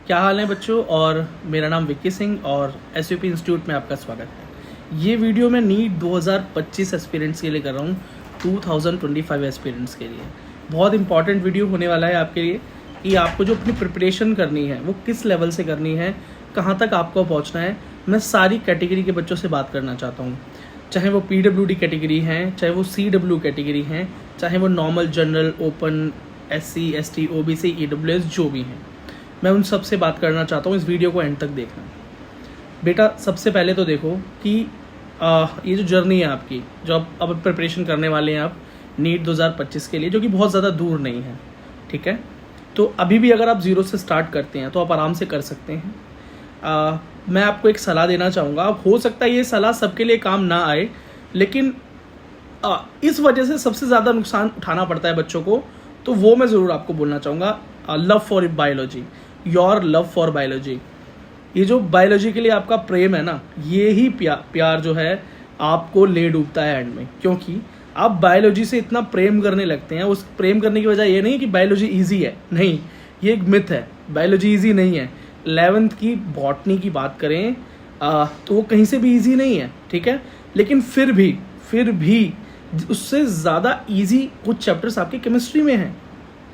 क्या हाल है बच्चों। और मेरा नाम विक्की सिंह और SUP इंस्टीट्यूट में आपका स्वागत है। ये वीडियो मैं नीट 2025 एस्पिरेंट्स के लिए कर रहा हूँ, 2025 एस्पिरेंट्स के लिए। बहुत इंपॉर्टेंट वीडियो होने वाला है आपके लिए कि आपको जो अपनी प्रिपरेशन करनी है वो किस लेवल से करनी है, कहाँ तक आपको पहुँचना है। मैं सारी कैटेगरी के बच्चों से बात करना चाहता हूँ, चाहे वो PWD कैटेगरी हैं, चाहे वो CW कैटेगरी हैं, चाहे वो normal, general, open, SC, ST, OBC, EWS जो भी हैं। मैं उन सब से बात करना चाहता हूँ। इस वीडियो को एंड तक देखना। बेटा सबसे पहले तो देखो कि ये जो जर्नी है आपकी, जो अब प्रिपरेशन करने वाले हैं आप नीट 2025 के लिए, जो कि बहुत ज़्यादा दूर नहीं है, ठीक है। तो अभी भी अगर आप ज़ीरो से स्टार्ट करते हैं तो आप आराम से कर सकते हैं। मैं आपको एक सलाह देना चाहूँगा। अब हो सकता है ये सलाह सबके लिए काम ना आए, लेकिन इस वजह से सबसे ज़्यादा नुकसान उठाना पड़ता है बच्चों को, तो वो मैं ज़रूर आपको बोलना चाहूँगा। Love for biology, your love for biology. ये जो बायोलॉजी के लिए आपका प्रेम है ना, ये ही प्यार जो है आपको ले डूबता है एंड में, क्योंकि आप बायोलॉजी से इतना प्रेम करने लगते हैं। उस प्रेम करने की वजह ये नहीं कि बायोलॉजी ईजी है, नहीं, ये एक मिथ है। बायोलॉजी ईजी नहीं है। 11th की बॉटनी की बात करें तो वो कहीं से भी ईजी नहीं है, ठीक है। लेकिन फिर भी उससे ज़्यादा ईजी कुछ चैप्टर्स आपके केमिस्ट्री में हैं,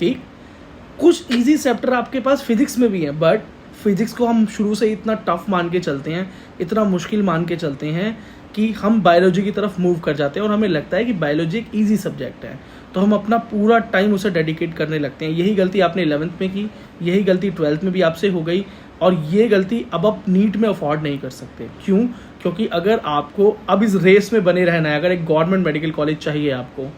ठीक। कुछ इजी चैप्टर आपके पास फिजिक्स में भी हैं, बट फिजिक्स को हम शुरू से इतना टफ मान के चलते हैं, इतना मुश्किल मान के चलते हैं कि हम बायोलॉजी की तरफ मूव कर जाते हैं और हमें लगता है कि बायोलॉजी एक ईजी सब्जेक्ट है, तो हम अपना पूरा टाइम उसे डेडिकेट करने लगते हैं। यही गलती आपने 11th में की, यही गलती 12th में भी आपसे हो गई, और ये गलती अब आप नीट में अफोर्ड नहीं कर सकते। क्यों? क्योंकि अगर आपको अब इस रेस में बने रहना है, अगर एक गवर्नमेंट मेडिकल कॉलेज चाहिए आपको,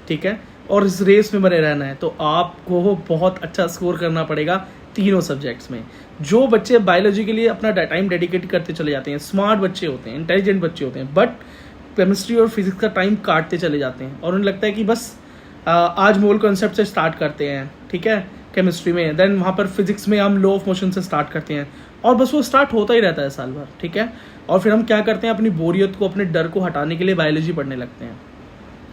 ठीक है, और इस रेस में बने रहना है, तो आपको बहुत अच्छा स्कोर करना पड़ेगा तीनों सब्जेक्ट्स में। जो बच्चे बायोलॉजी के लिए अपना टाइम डेडिकेट करते चले जाते हैं, स्मार्ट बच्चे होते हैं, इंटेलिजेंट बच्चे होते हैं, बट केमिस्ट्री और फिजिक्स का टाइम काटते चले जाते हैं और उन्हें लगता है कि बस आज मोल कॉन्सेप्ट से स्टार्ट करते हैं, ठीक है, केमिस्ट्री में, देन वहाँ पर फिजिक्स में हम लॉ ऑफ मोशन से स्टार्ट करते हैं, और बस वो स्टार्ट होता ही रहता है साल भर, ठीक है। और फिर हम क्या करते हैं, अपनी बोरियत को, अपने डर को हटाने के लिए बायोलॉजी पढ़ने लगते हैं,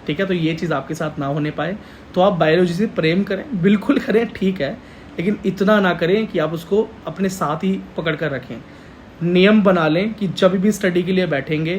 ठीक है। तो ये चीज़ आपके साथ ना होने पाए, तो आप बायोलॉजी से प्रेम करें, बिल्कुल करें, ठीक है, लेकिन इतना ना करें कि आप उसको अपने साथ ही पकड़ कर रखें। नियम बना लें कि जब भी स्टडी के लिए बैठेंगे,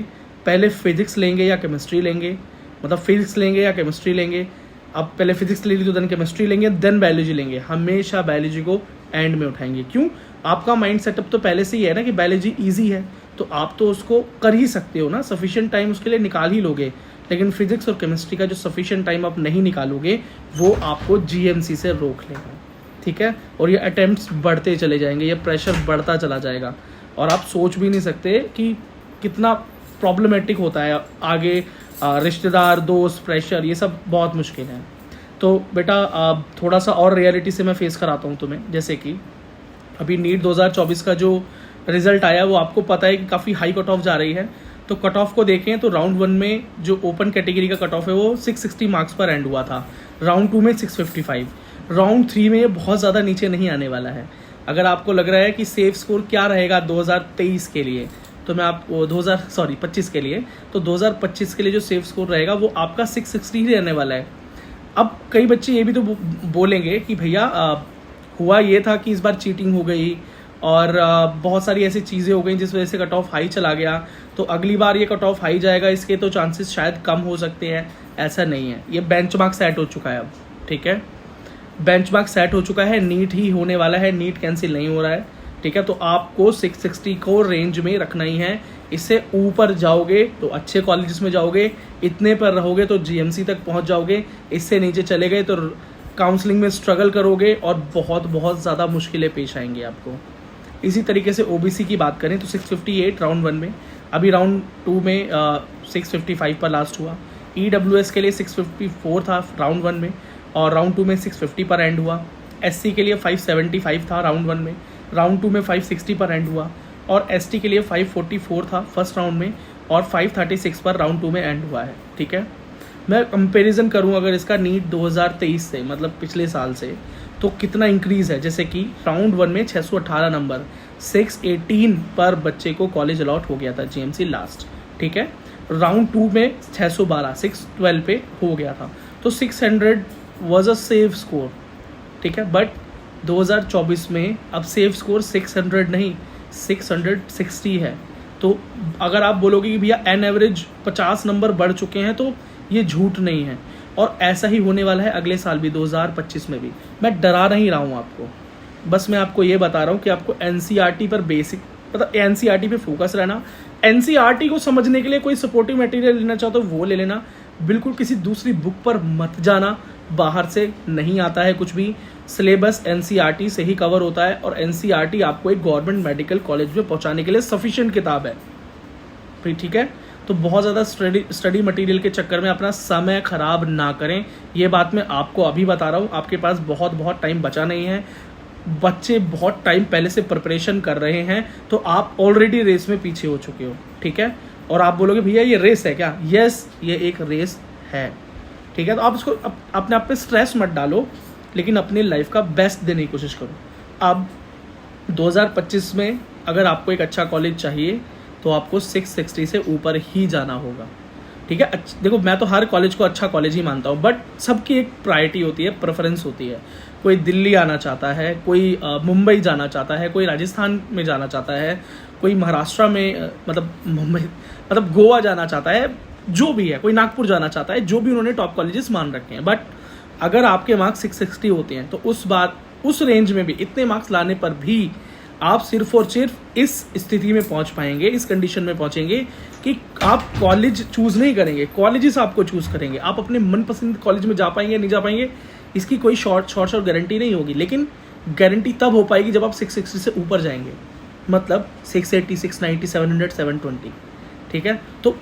पहले फिजिक्स लेंगे या केमिस्ट्री लेंगे, मतलब फिजिक्स लेंगे या केमिस्ट्री लेंगे। अब पहले फिजिक्स ले ली तो देन केमिस्ट्री लेंगे, देन बायोलॉजी लेंगे। हमेशा बायोलॉजी को एंड में उठाएंगे। क्यों? आपका माइंड सेटअप तो पहले से ही है ना कि बायोलॉजी ईजी है, तो आप तो उसको कर ही सकते हो ना, सफिशिएंट टाइम उसके लिए निकाल ही लोगे। लेकिन फिजिक्स और केमिस्ट्री का जो सफिशिएंट टाइम आप नहीं निकालोगे, वो आपको GMC से रोक लेगा, ठीक है। और ये अटेम्प्ट्स बढ़ते चले जाएंगे, ये प्रेशर बढ़ता चला जाएगा, और आप सोच भी नहीं सकते कि कितना प्रॉब्लमेटिक होता है आगे। रिश्तेदार, दोस्त, प्रेशर, ये सब बहुत मुश्किल है। तो बेटा थोड़ा सा और रियलिटी से मैं फेस कराता हूँ तुम्हें। जैसे कि अभी नीट 2024 का जो रिजल्ट आया, वो आपको पता है कि काफ़ी हाई कट ऑफ जा रही है। तो कट ऑफ को देखें तो राउंड 1 में जो ओपन कैटेगरी का कट ऑफ है वो 660 मार्क्स पर एंड हुआ था, राउंड 2 में 655, राउंड 3 में ये बहुत ज़्यादा नीचे नहीं आने वाला है। अगर आपको लग रहा है कि सेफ स्कोर क्या रहेगा 2023 के लिए, तो मैं आपको 25 के लिए, तो 2025 के लिए जो सेफ स्कोर रहेगा वो आपका 660 ही रहने वाला है। अब कई बच्चे ये भी तो बोलेंगे कि भैया हुआ ये था कि इस बार चीटिंग हो गई और बहुत सारी ऐसी चीज़ें हो गई जिस वजह से कट ऑफ हाई चला गया, तो अगली बार ये कट ऑफ हाई जाएगा, इसके तो चांसेस शायद कम हो सकते हैं। ऐसा नहीं है, ये बेंचमार्क सेट हो चुका है अब, ठीक है। बेंचमार्क सेट हो चुका है, नीट ही होने वाला है, नीट कैंसिल नहीं हो रहा है, ठीक है। तो आपको 660 को रेंज में रखना ही है। इससे ऊपर जाओगे तो अच्छे कॉलेजेस में जाओगे, इतने पर रहोगे तो GMC तक पहुंच जाओगे, इससे नीचे चले गए तो काउंसलिंग में स्ट्रगल करोगे और बहुत ज़्यादा मुश्किलें पेश आएंगी आपको। इसी तरीके से OBC की बात करें तो 658 राउंड 1 में, अभी राउंड 2 में 655 पर लास्ट हुआ। EWS के लिए 654 था राउंड 1 में, और राउंड 2 में 650 पर एंड हुआ। SC के लिए 575 था राउंड 1 में, राउंड 2 में 560 पर एंड हुआ, और ST के लिए 544 था फर्स्ट राउंड में, और 536 पर राउंड 2 में एंड हुआ है, ठीक है। मैं कंपैरिजन करूं अगर इसका नीट 2023 से, मतलब पिछले साल से, तो कितना इंक्रीज़ है। जैसे कि राउंड 1 में 618 नंबर, 618 पर बच्चे को कॉलेज अलॉट हो गया था GMC लास्ट, ठीक है। राउंड 2 में 612, 612 पे हो गया था, तो 600 वॉज अ सेफ स्कोर, ठीक है। बट 2024 में अब सेफ स्कोर 600 नहीं 660 है। तो अगर आप बोलोगे कि भैया एन एवरेज 50 नंबर बढ़ चुके हैं, तो ये झूठ नहीं है। और ऐसा ही होने वाला है अगले साल भी, 2025 में भी। मैं डरा नहीं रहा हूँ आपको, बस मैं आपको ये बता रहा हूँ कि आपको एनसीईआरटी पर बेसिक, मतलब एनसीईआरटी पे फोकस रहना। एनसीईआरटी को समझने के लिए कोई सपोर्टिव मटेरियल लेना चाहते हो वो ले लेना, बिल्कुल किसी दूसरी बुक पर मत जाना, बाहर से नहीं आता है कुछ भी। सिलेबस एनसीईआरटी से ही कवर होता है, और एनसीईआरटी आपको एक गवर्नमेंट मेडिकल कॉलेज में पहुंचाने के लिए सफिशिएंट किताब है, ठीक है। तो बहुत ज़्यादा स्टडी मटेरियल के चक्कर में अपना समय खराब ना करें, ये बात मैं आपको अभी बता रहा हूँ। आपके पास बहुत टाइम बचा नहीं है, बच्चे बहुत टाइम पहले से प्रिपरेशन कर रहे हैं, तो आप ऑलरेडी रेस में पीछे हो चुके हो, ठीक है। और आप बोलोगे भैया ये रेस है क्या? यस, ये एक रेस है, ठीक है। तो आप इसको अपने आप पे स्ट्रेस मत डालो, लेकिन अपनी लाइफ का बेस्ट देने की कोशिश करो। अब 2025 में अगर आपको एक अच्छा कॉलेज चाहिए तो आपको 660 से ऊपर ही जाना होगा, ठीक है। देखो, मैं तो हर कॉलेज को अच्छा कॉलेज ही मानता हूँ, बट सबकी एक प्रायोरिटी होती है, प्रेफरेंस होती है। कोई दिल्ली आना चाहता है, कोई मुंबई जाना चाहता है, कोई राजस्थान में जाना चाहता है, कोई महाराष्ट्र में मतलब मुंबई मतलब गोवा जाना चाहता है, जो भी है, कोई नागपुर जाना चाहता है, जो भी उन्होंने टॉप कॉलेजेस मान रखे हैं। बट अगर आपके मार्क्स 660 होते हैं तो उस रेंज में भी, इतने मार्क्स लाने पर भी आप सिर्फ और सिर्फ इस स्थिति में पहुंच पाएंगे, इस कंडीशन में पहुंचेंगे कि आप कॉलेज चूज नहीं करेंगे, कॉलेजेस आपको चूज करेंगे। आप अपने मनपसंद कॉलेज में जा पाएंगे नहीं जा पाएंगे, इसकी कोई शॉर्ट गारंटी नहीं होगी, लेकिन गारंटी तब हो पाएगी जब आप 660 से ऊपर जाएंगे, मतलब 680, 690, 700, 720, ठीक है। तो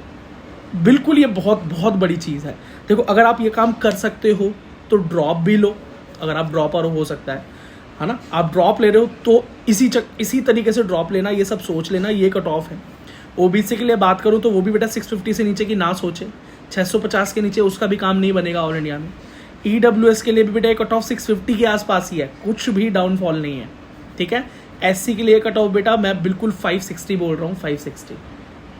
बिल्कुल ये बहुत बड़ी चीज़ है। देखो, अगर आप ये काम कर सकते हो तो ड्रॉप भी लो, अगर आप ड्रॉपर हो सकता है ना। आप ड्रॉप ले रहे हो तो इसी तरीके से ड्रॉप लेना, ये सब सोच लेना, ये कट ऑफ है। ओबीसी के लिए बात करूँ तो वो भी बेटा 650 से नीचे की ना सोचे, 650 के नीचे उसका भी काम नहीं बनेगा ऑल इंडिया में। ईडब्ल्यूएस के लिए भी बेटा कट ऑफ 650 के आसपास ही है, कुछ भी डाउनफॉल नहीं है, ठीक है। एससी के लिए कट ऑफ बेटा मैं बिल्कुल 560 बोल रहा हूँ, 560,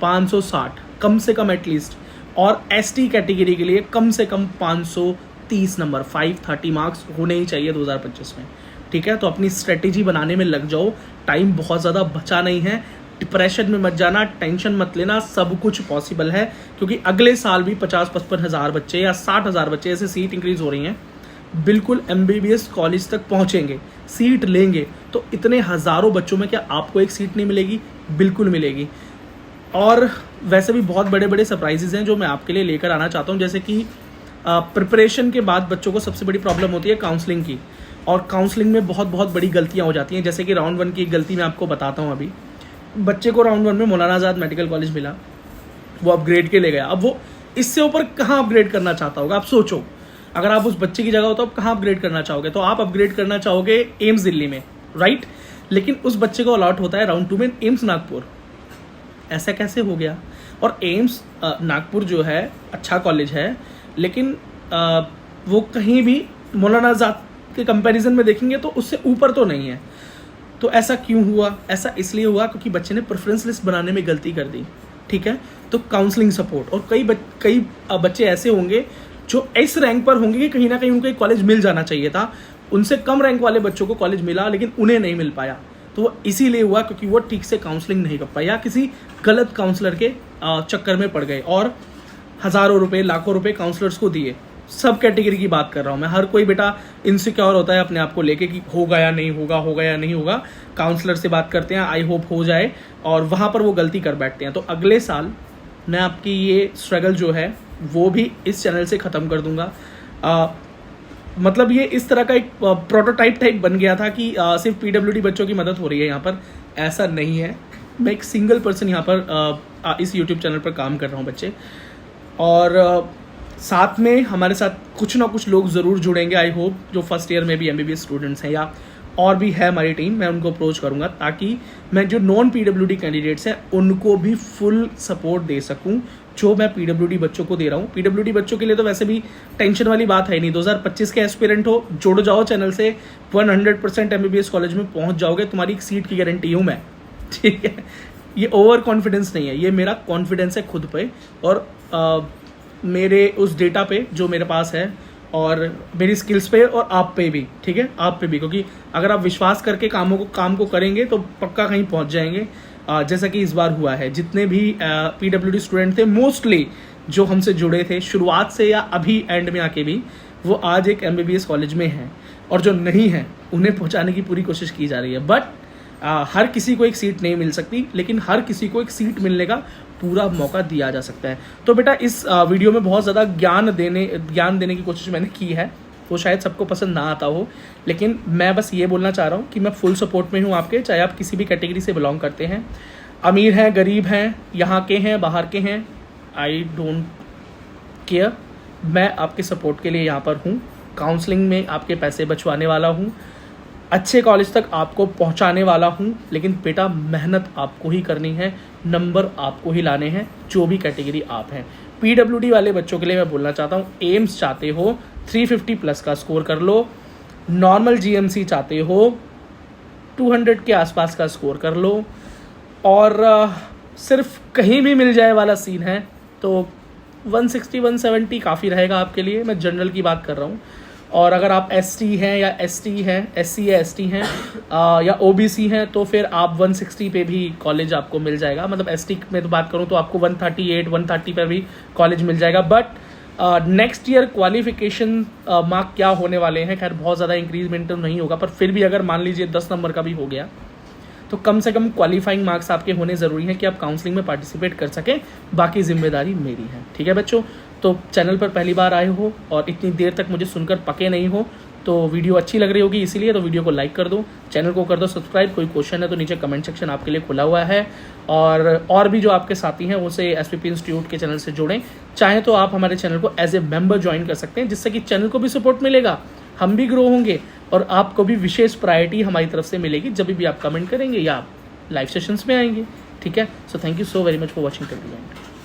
560 कम से कम एटलीस्ट। और एसटी कैटेगरी के लिए कम से कम 530 नंबर, 530 मार्क्स होने ही चाहिए 2025 में, ठीक है। तो अपनी स्ट्रेटेजी बनाने में लग जाओ, टाइम बहुत ज़्यादा बचा नहीं है। डिप्रेशन में मत जाना, टेंशन मत लेना, सब कुछ पॉसिबल है, क्योंकि अगले साल भी 50-55 हज़ार बच्चे या 60 हज़ार बच्चे ऐसे सीट इंक्रीज हो रही हैं, बिल्कुल एमबीबीएस कॉलेज तक पहुंचेंगे, सीट लेंगे। तो इतने हज़ारों बच्चों में क्या आपको एक सीट नहीं मिलेगी? बिल्कुल मिलेगी। और वैसे भी बहुत बड़े सरप्राइजेज हैं जो मैं आपके लिए लेकर आना चाहता हूं, जैसे कि प्रिपरेशन के बाद बच्चों को सबसे बड़ी प्रॉब्लम होती है काउंसलिंग की, और काउंसलिंग में बहुत बड़ी गलतियां हो जाती हैं। जैसे कि राउंड 1 की एक गलती मैं आपको बताता हूं। अभी बच्चे को राउंड 1 में मौलाना आज़ाद मेडिकल कॉलेज मिला, वो अपग्रेड के ले गया। अब वो इससे ऊपर कहाँ अपग्रेड करना चाहता होगा? आप सोचो, अगर आप उस बच्चे की जगह हो तो आप कहाँ अपग्रेड करना चाहोगे? तो आप अपग्रेड करना चाहोगे एम्स दिल्ली में, राइट। लेकिन उस बच्चे को अलॉट होता है राउंड 2 में एम्स नागपुर। ऐसा कैसे हो गया? और एम्स नागपुर जो है अच्छा कॉलेज है, लेकिन वो कहीं भी मौलाना आज़ाद के कंपैरिजन में देखेंगे तो उससे ऊपर तो नहीं है। तो ऐसा क्यों हुआ? ऐसा इसलिए हुआ क्योंकि बच्चे ने प्रेफरेंस लिस्ट बनाने में गलती कर दी, ठीक है। तो काउंसलिंग सपोर्ट, और कई बच्चे ऐसे होंगे जो इस रैंक पर होंगे कि कहीं ना कहीं उनको एक कॉलेज मिल जाना चाहिए था, उनसे कम रैंक वाले बच्चों को कॉलेज मिला लेकिन उन्हें नहीं मिल पाया। तो वो इसीलिए हुआ क्योंकि वो ठीक से काउंसलिंग नहीं कर पाया, किसी गलत काउंसलर के चक्कर में पड़ गए और हज़ारों रुपए लाखों रुपए काउंसलर्स को दिए। सब कैटेगरी की बात कर रहा हूँ मैं। हर कोई बेटा इनसिक्योर होता है अपने आप को लेके कि होगा या नहीं होगा। काउंसलर से बात करते हैं, आई होप हो जाए, और वहाँ पर वो गलती कर बैठते हैं। तो अगले साल मैं आपकी ये स्ट्रगल जो है वो भी इस चैनल से ख़त्म कर दूंगा। मतलब ये इस तरह का एक प्रोटोटाइप टाइप बन गया था कि सिर्फ पीडब्ल्यूडी बच्चों की मदद हो रही है यहाँ पर। ऐसा नहीं है, मैं एक सिंगल पर्सन यहाँ पर इस यूट्यूब चैनल पर काम कर रहा हूँ बच्चे, और साथ में हमारे साथ कुछ ना कुछ लोग ज़रूर जुड़ेंगे आई होप, जो फर्स्ट ईयर में भी एमबीबीएस स्टूडेंट्स हैं या और भी है हमारी टीम। मैं उनको अप्रोच करूँगा ताकि मैं जो नॉन पीडब्ल्यूडी कैंडिडेट्स हैं उनको भी फुल सपोर्ट दे सकूँ जो मैं पीडब्ल्यूडी बच्चों को दे रहा हूँ। पीडब्ल्यूडी बच्चों के लिए तो वैसे भी टेंशन वाली बात है नहीं। 2025 के एस्पिरेंट हो, जुड़ जाओ चैनल से, 100% एमबीबीएस कॉलेज में पहुँच जाओगे, तुम्हारी एक सीट की गारंटी हूँ मैं, ठीक है। ये ओवर कॉन्फिडेंस नहीं है, ये मेरा कॉन्फिडेंस है खुद पे, और मेरे उस डेटा पे जो मेरे पास है और मेरी स्किल्स पे और आप पे भी, ठीक है, आप पे भी, क्योंकि अगर आप विश्वास करके काम को करेंगे तो पक्का कहीं पहुंच जाएंगे। जैसा कि इस बार हुआ है, जितने भी PWD स्टूडेंट थे मोस्टली जो हमसे जुड़े थे शुरुआत से या अभी एंड में आके भी, वो आज एक MBBS कॉलेज में हैं, और जो नहीं है उन्हें पहुंचाने की पूरी कोशिश की जा रही है। बट हर किसी को एक सीट नहीं मिल सकती, लेकिन हर किसी को एक सीट मिलने का पूरा मौका दिया जा सकता है। तो बेटा इस वीडियो में बहुत ज़्यादा ज्ञान देने की कोशिश मैंने की है, वो शायद सबको पसंद ना आता हो, लेकिन मैं बस ये बोलना चाह रहा हूँ कि मैं फुल सपोर्ट में हूँ आपके, चाहे आप किसी भी कैटेगरी से बिलोंग करते हैं, अमीर हैं, गरीब हैं, यहाँ के हैं, बाहर के हैं, आई डोंट केयर। मैं आपके सपोर्ट के लिए यहाँ पर हूँ। काउंसलिंग में आपके पैसे बचवाने वाला हूँ, अच्छे कॉलेज तक आपको पहुंचाने वाला हूं, लेकिन बेटा मेहनत आपको ही करनी है, नंबर आपको ही लाने हैं, जो भी कैटेगरी आप हैं। PWD वाले बच्चों के लिए मैं बोलना चाहता हूं, एम्स चाहते हो 350 प्लस का स्कोर कर लो, नॉर्मल GMC चाहते हो 200 के आसपास का स्कोर कर लो, और सिर्फ कहीं भी मिल जाए वाला सीन है तो 160-170 काफ़ी रहेगा आपके लिए। मैं जनरल की बात कर रहा हूँ। और अगर आप SC हैं या ST हैं, SC या ST हैं या OBC हैं, तो फिर आप 160 पे भी कॉलेज आपको मिल जाएगा। मतलब ST में तो बात करूँ तो आपको 130 पर भी कॉलेज मिल जाएगा। But next year qualification mark क्या होने वाले हैं, खैर बहुत ज़्यादा इंक्रीजमेंट तो नहीं होगा, पर फिर भी अगर मान लीजिए 10 नंबर का भी हो गया तो कम से कम क्वालिफाइंग मार्क्स आपके होने ज़रूरी हैं कि आप काउंसलिंग में पार्टिसिपेट कर सकें। बाकी जिम्मेदारी मेरी है, ठीक है बच्चों। तो चैनल पर पहली बार आए हो और इतनी देर तक मुझे सुनकर पके नहीं हो, तो वीडियो अच्छी लग रही होगी, इसीलिए तो वीडियो को लाइक कर दो, चैनल को कर दो सब्सक्राइब। कोई क्वेश्चन है तो नीचे कमेंट सेक्शन आपके लिए खुला हुआ है, और भी जो आपके साथी हैं उसे SPP इंस्टीट्यूट के चैनल से जोड़ें। चाहें तो आप हमारे चैनल को एज ए मेंबर ज्वाइन कर सकते हैं, जिससे कि चैनल को भी सपोर्ट मिलेगा, हम भी ग्रो होंगे, और आपको भी विशेष प्रायोरिटी हमारी तरफ से मिलेगी जब भी आप कमेंट करेंगे या लाइव सेशंस में आएंगे, ठीक है। So thank you so very much for watching till the end.